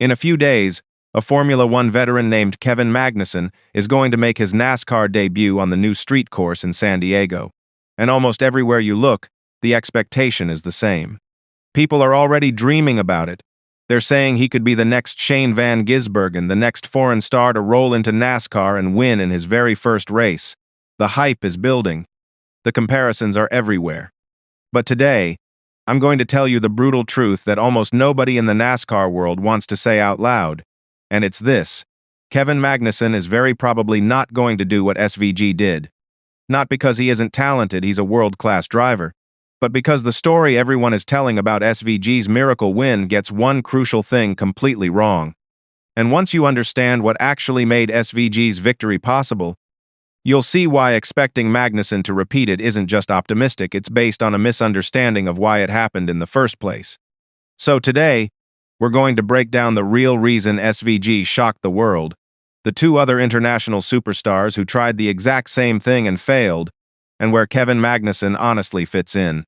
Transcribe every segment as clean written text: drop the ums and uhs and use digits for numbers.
In a few days, a Formula One veteran named Kevin Magnussen is going to make his NASCAR debut on the new street course in San Diego. And almost everywhere you look, the expectation is the same. People are already dreaming about it. They're saying he could be the next Shane van Gisbergen, the next foreign star to roll into NASCAR and win in his very first race. The hype is building. The comparisons are everywhere. But today, I'm going to tell you the brutal truth that almost nobody in the NASCAR world wants to say out loud. And it's this: Kevin Magnussen is very probably not going to do what SVG did. Not because he isn't talented, he's a world-class driver, but because the story everyone is telling about SVG's miracle win gets one crucial thing completely wrong. And once you understand what actually made SVG's victory possible, you'll see why expecting Magnussen to repeat it isn't just optimistic, it's based on a misunderstanding of why it happened in the first place. So today, we're going to break down the real reason SVG shocked the world, the two other international superstars who tried the exact same thing and failed, and where Kevin Magnussen honestly fits in.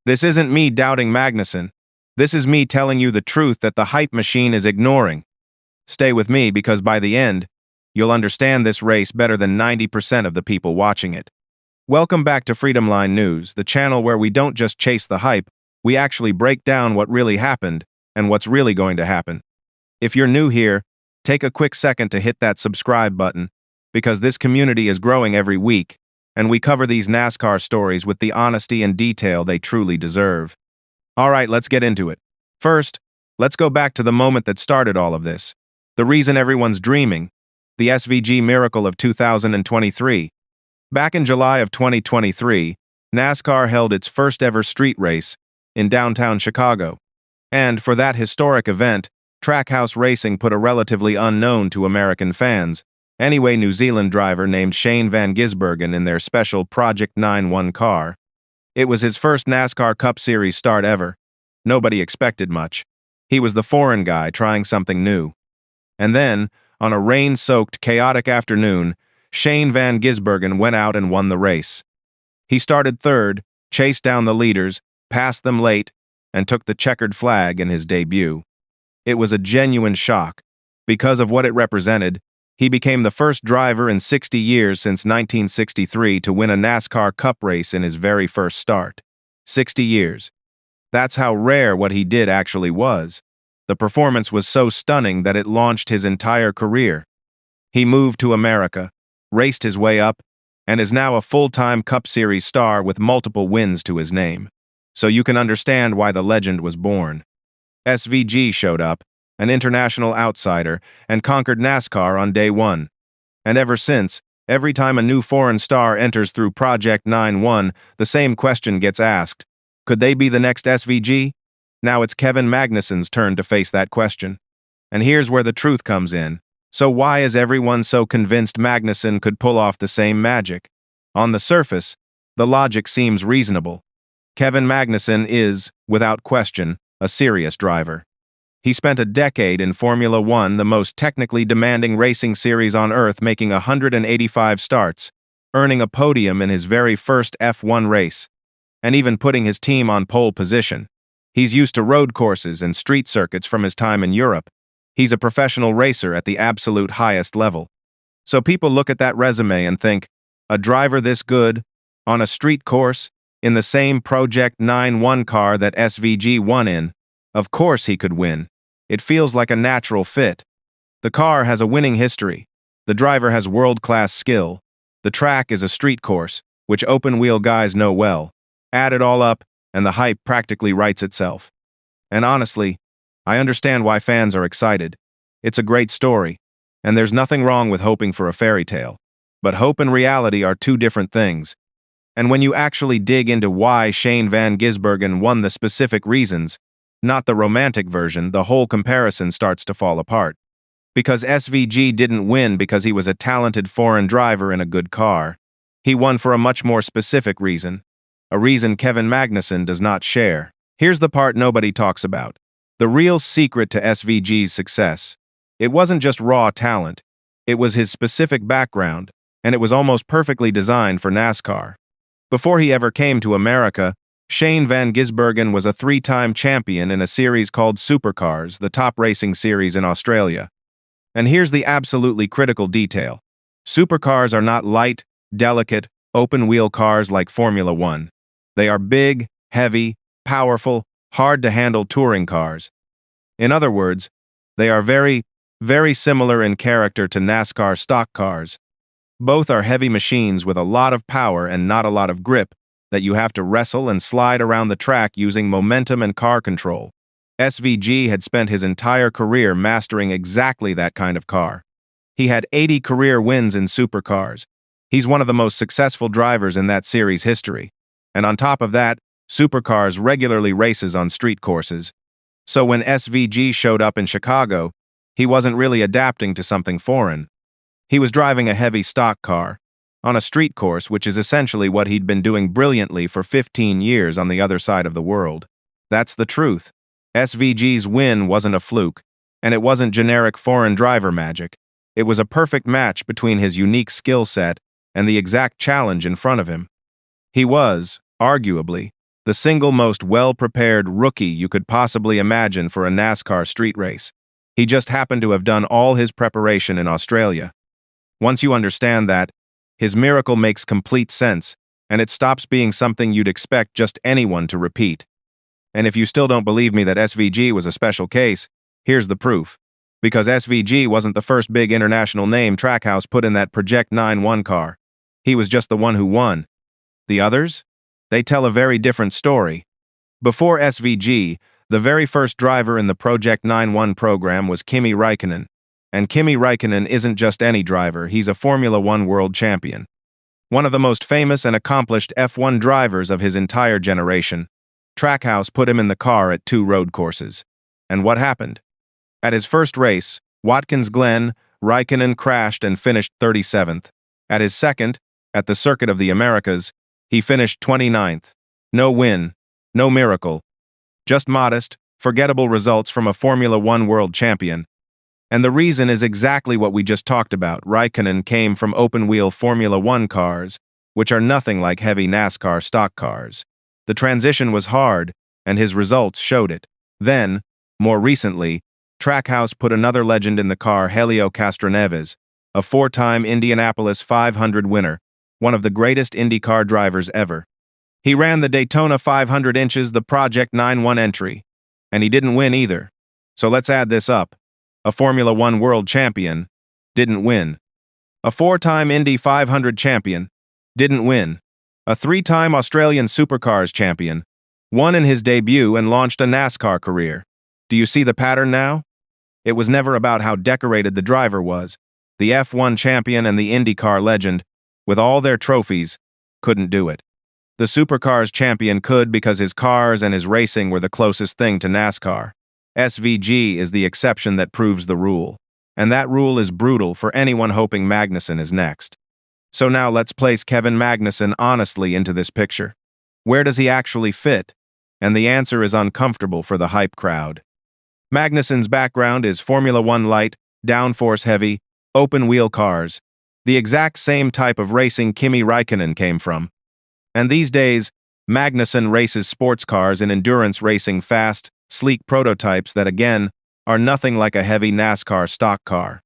This isn't me doubting Magnussen. This is me telling you the truth that the hype machine is ignoring. Stay with me because by the end, you'll understand this race better than 90% of the people watching it. Welcome back to Freedom Line News, the channel where we don't just chase the hype, we actually break down what really happened and what's really going to happen. If you're new here, take a quick second to hit that subscribe button, because this community is growing every week, and we cover these NASCAR stories with the honesty and detail they truly deserve. All right, let's get into it. First, let's go back to the moment that started all of this. The reason everyone's dreaming, the SVG miracle of 2023. Back in July of 2023, NASCAR held its first ever street race in downtown Chicago. And for that historic event, Trackhouse Racing put a relatively unknown to American fans, anyway, New Zealand driver named Shane van Gisbergen in their special Project 91 car. It was his first NASCAR Cup Series start ever. Nobody expected much. He was the foreign guy trying something new. And then, on a rain-soaked, chaotic afternoon, Shane van Gisbergen went out and won the race. He started third, chased down the leaders, passed them late, and took the checkered flag in his debut. It was a genuine shock. Because of what it represented, he became the first driver in 60 years since 1963 to win a NASCAR Cup race in his very first start. 60 years. That's how rare what he did actually was. The performance was so stunning that it launched his entire career. He moved to America, raced his way up, and is now a full-time Cup Series star with multiple wins to his name. So you can understand why the legend was born. SVG showed up, an international outsider, and conquered NASCAR on day one. And ever since, every time a new foreign star enters through Project 91, the same question gets asked: could they be the next SVG? Now it's Kevin Magnussen's turn to face that question. And here's where the truth comes in. So why is everyone so convinced Magnussen could pull off the same magic? On the surface, the logic seems reasonable. Kevin Magnussen is, without question, a serious driver. He spent a decade in Formula One, the most technically demanding racing series on Earth, making 185 starts, earning a podium in his very first F1 race, and even putting his team on pole position. He's used to road courses and street circuits from his time in Europe. He's a professional racer at the absolute highest level. So people look at that resume and think, a driver this good, on a street course, in the same Project 91 car that SVG won in, of course he could win. It feels like a natural fit. The car has a winning history. The driver has world-class skill. The track is a street course, which open-wheel guys know well. Add it all up, and the hype practically writes itself. And honestly, I understand why fans are excited. It's a great story, and there's nothing wrong with hoping for a fairy tale. But hope and reality are two different things. And when you actually dig into why Shane van Gisbergen won, the specific reasons, not the romantic version, the whole comparison starts to fall apart. Because SVG didn't win because he was a talented foreign driver in a good car. He won for a much more specific reason. A reason Kevin Magnussen does not share. Here's the part nobody talks about. The real secret to SVG's success. It wasn't just raw talent. It was his specific background, and it was almost perfectly designed for NASCAR. Before he ever came to America, Shane van Gisbergen was a three-time champion in a series called Supercars, the top racing series in Australia. And here's the absolutely critical detail. Supercars are not light, delicate, open-wheel cars like Formula One. They are big, heavy, powerful, hard-to-handle touring cars. In other words, they are very, very similar in character to NASCAR stock cars. Both are heavy machines with a lot of power and not a lot of grip that you have to wrestle and slide around the track using momentum and car control. SVG had spent his entire career mastering exactly that kind of car. He had 80 career wins in supercars. He's one of the most successful drivers in that series' history. And on top of that, supercars regularly races on street courses. So when SVG showed up in Chicago, he wasn't really adapting to something foreign. He was driving a heavy stock car on a street course, which is essentially what he'd been doing brilliantly for 15 years on the other side of the world. That's the truth. SVG's win wasn't a fluke, and it wasn't generic foreign driver magic. It was a perfect match between his unique skill set and the exact challenge in front of him. He was, arguably, the single most well-prepared rookie you could possibly imagine for a NASCAR street race. He just happened to have done all his preparation in Australia. Once you understand that, his miracle makes complete sense, and it stops being something you'd expect just anyone to repeat. And if you still don't believe me that SVG was a special case, here's the proof. Because SVG wasn't the first big international name Trackhouse put in that Project 9-1 car. He was just the one who won. The others? They tell a very different story. Before SVG, the very first driver in the Project 9-1 program was Kimi Räikkönen. And Kimi Räikkönen isn't just any driver, he's a Formula One world champion. One of the most famous and accomplished F1 drivers of his entire generation. Trackhouse put him in the car at 2 road courses. And what happened? At his first race, Watkins Glen, Räikkönen crashed and finished 37th. At his second, at the Circuit of the Americas, he finished 29th. No win, no miracle. Just modest, forgettable results from a Formula One world champion. And the reason is exactly what we just talked about. Räikkönen came from open-wheel Formula One cars, which are nothing like heavy NASCAR stock cars. The transition was hard, and his results showed it. Then, more recently, Trackhouse put another legend in the car, Helio Castroneves, a 4-time Indianapolis 500 winner, one of the greatest IndyCar drivers ever. He ran the Daytona 500 inches, the Project 9-1 entry, and he didn't win either. So let's add this up. A Formula One world champion didn't win. A 4-time Indy 500 champion didn't win. A 3-time Australian Supercars champion won in his debut and launched a NASCAR career. Do you see the pattern now? It was never about how decorated the driver was. The F1 champion and the IndyCar legend, with all their trophies, couldn't do it. The Supercars champion could because his cars and his racing were the closest thing to NASCAR. SVG is the exception that proves the rule. And that rule is brutal for anyone hoping Magnussen is next. So now let's place Kevin Magnussen honestly into this picture. Where does he actually fit? And the answer is uncomfortable for the hype crowd. Magnussen's background is Formula One light, downforce heavy, open-wheel cars, the exact same type of racing Kimi Räikkönen came from. And these days, Magnussen races sports cars in endurance racing, fast, sleek prototypes that, again, are nothing like a heavy NASCAR stock car.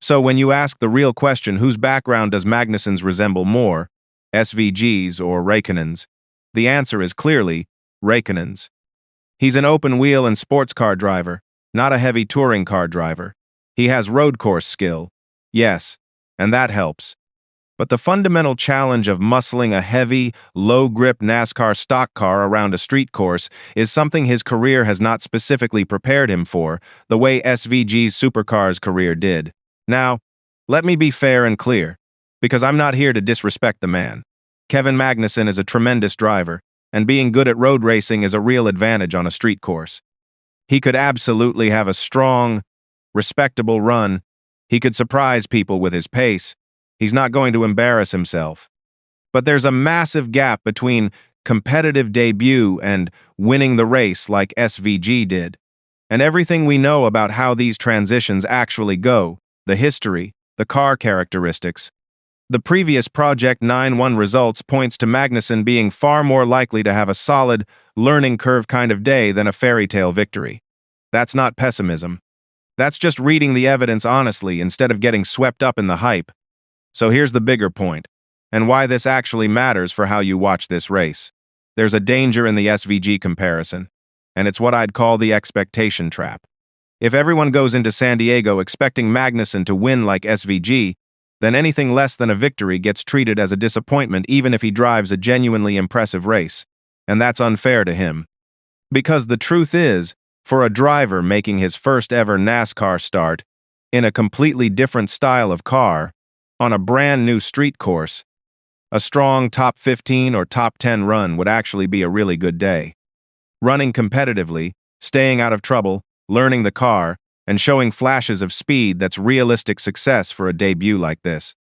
So when you ask the real question, whose background does Magnussen's resemble more, SVG's or Räikkönen's? The answer is clearly Räikkönen's. He's an open-wheel and sports car driver, not a heavy touring car driver. He has road course skill, yes, and that helps. But the fundamental challenge of muscling a heavy, low-grip NASCAR stock car around a street course is something his career has not specifically prepared him for, the way SVG's supercars career did. Now, let me be fair and clear, because I'm not here to disrespect the man. Kevin Magnussen is a tremendous driver, and being good at road racing is a real advantage on a street course. He could absolutely have a strong, respectable run. He could surprise people with his pace. He's not going to embarrass himself. But there's a massive gap between competitive debut and winning the race like SVG did. And everything we know about how these transitions actually go, the history, the car characteristics, The previous Project 9-1 results points to Magnussen being far more likely to have a solid, learning curve kind of day than a fairy tale victory. That's not pessimism. That's just reading the evidence honestly instead of getting swept up in the hype. So here's the bigger point, and why this actually matters for how you watch this race. There's a danger in the SVG comparison, and it's what I'd call the expectation trap. If everyone goes into San Diego expecting Magnussen to win like SVG, then anything less than a victory gets treated as a disappointment even if he drives a genuinely impressive race, and that's unfair to him. Because the truth is, for a driver making his first ever NASCAR start, in a completely different style of car, on a brand new street course, a strong top 15 or top 10 run would actually be a really good day. Running competitively, staying out of trouble, learning the car, and showing flashes of speed that's realistic success for a debut like this.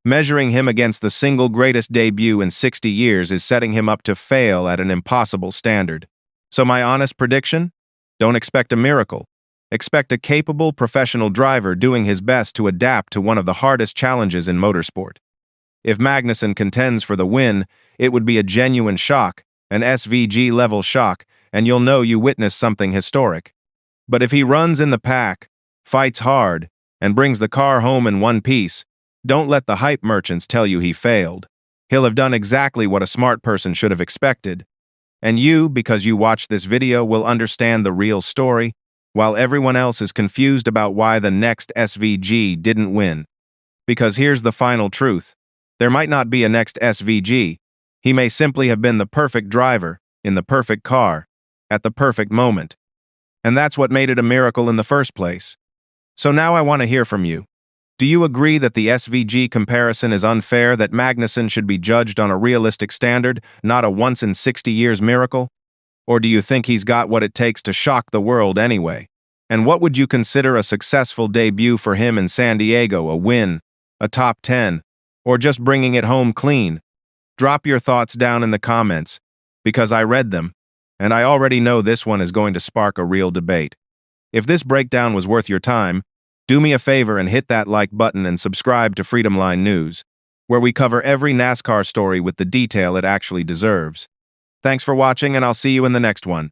Measuring him against the single greatest debut in 60 years is setting him up to fail at an impossible standard. So my honest prediction? Don't expect a miracle. Expect a capable professional driver doing his best to adapt to one of the hardest challenges in motorsport. If Magnussen contends for the win, it would be a genuine shock, an SVG-level shock, and you'll know you witnessed something historic. But if he runs in the pack, fights hard, and brings the car home in one piece, don't let the hype merchants tell you he failed. He'll have done exactly what a smart person should have expected. And you, because you watched this video, will understand the real story, while everyone else is confused about why the next SVG didn't win. Because here's the final truth. There might not be a next SVG. He may simply have been the perfect driver, in the perfect car, at the perfect moment. And that's what made it a miracle in the first place. So now I want to hear from you. Do you agree that the SVG comparison is unfair, that Magnussen should be judged on a realistic standard, not a once-in-60 years miracle? Or do you think he's got what it takes to shock the world anyway? And what would you consider a successful debut for him in San Diego, a win, a top 10, or just bringing it home clean? Drop your thoughts down in the comments, because I read them. And I already know this one is going to spark a real debate. If this breakdown was worth your time, do me a favor and hit that like button and subscribe to Freedom Line News, where we cover every NASCAR story with the detail it actually deserves. Thanks for watching, and I'll see you in the next one.